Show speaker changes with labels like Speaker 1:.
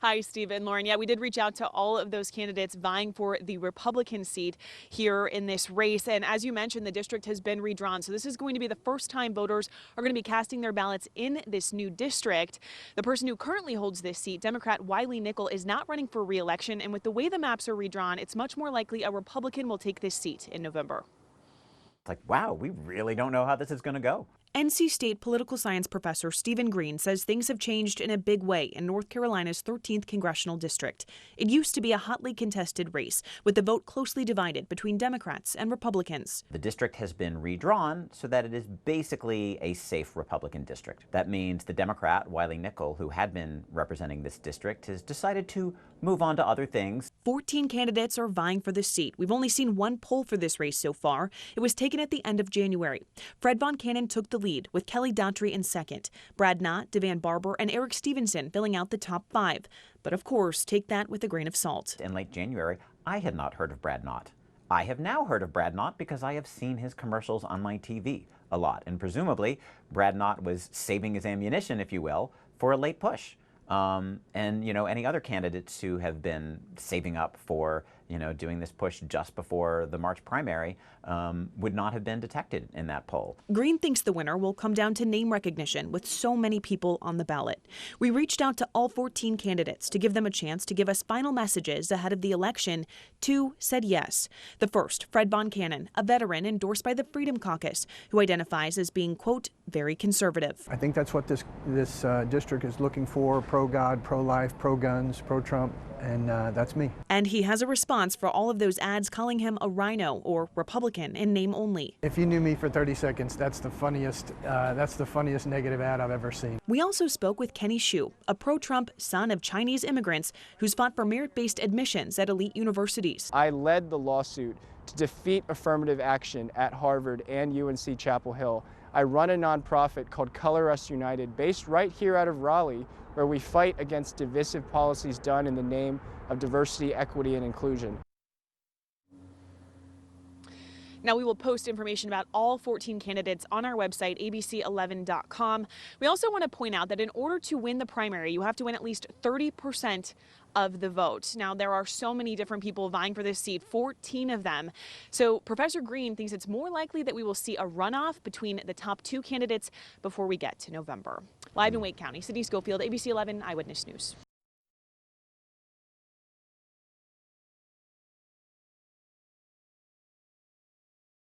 Speaker 1: Hi, Steve and Lauren. Yeah, we did reach out to all of those candidates vying for the Republican seat here in this race. And as you mentioned, the district has been redrawn. So this is going to be the first time voters are going to be casting their ballots in this new district. The person who currently holds this seat, Democrat Wiley Nickel, is not running for re-election. And with the way the maps are redrawn, it's much more likely a Republican will take this seat in November.
Speaker 2: It's like, wow, we really don't know how this is going to go.
Speaker 1: NC State political science professor Stephen Green says things have changed in a big way in North Carolina's 13th Congressional District. It used to be a hotly contested race, with the vote closely divided between Democrats and Republicans.
Speaker 2: The district has been redrawn so that it is basically a safe Republican district. That means the Democrat, Wiley Nickel, who had been representing this district, has decided to move on to other things.
Speaker 1: 14 candidates are vying for this seat. We've only seen one poll for this race so far. It was taken at the end of January. Fred Von Cannon took the lead, with Kelly Daughtry in second. Brad Knott, Devan Barber, and Eric Stevenson filling out the top 5. But of course, take that with a grain of salt.
Speaker 2: In late January, I had not heard of Brad Knott. I have now heard of Brad Knott because I have seen his commercials on my TV a lot. And presumably, Brad Knott was saving his ammunition, if you will, for a late push. And, you know, any other candidates who have been saving up for, you know, doing this push just before the March primary would not have been detected in that poll.
Speaker 1: Green thinks the winner will come down to name recognition with so many people on the ballot. We reached out to all 14 candidates to give them a chance to give us final messages ahead of the election. 2 said yes. The first, Fred Von Cannon, a veteran endorsed by the Freedom Caucus, who identifies as being, quote, very conservative.
Speaker 3: I think that's what this district is looking for: pro-God, pro-life, pro-guns, pro-Trump, and that's me.
Speaker 1: And he has a response for all of those ads calling him a rhino or Republican in name only.
Speaker 3: If you knew me for 30 seconds, that's the funniest negative ad I've ever seen.
Speaker 1: We also spoke with Kenny Xu, a pro-Trump son of Chinese immigrants who's fought for merit-based admissions at elite universities.
Speaker 4: I led the lawsuit to defeat affirmative action at Harvard and UNC Chapel Hill. I run a nonprofit called Color Us United, based right here out of Raleigh, where we fight against divisive policies done in the name of diversity, equity, and inclusion.
Speaker 1: Now, we will post information about all 14 candidates on our website, abc11.com. We also want to point out that in order to win the primary, you have to win at least 30% of the vote. Now, there are so many different people vying for this seat, 14 of them. So Professor Green thinks it's more likely that we will see a runoff between the top 2 candidates before we get to November. Live in Wake County, Sydney Schofield, ABC 11 Eyewitness News.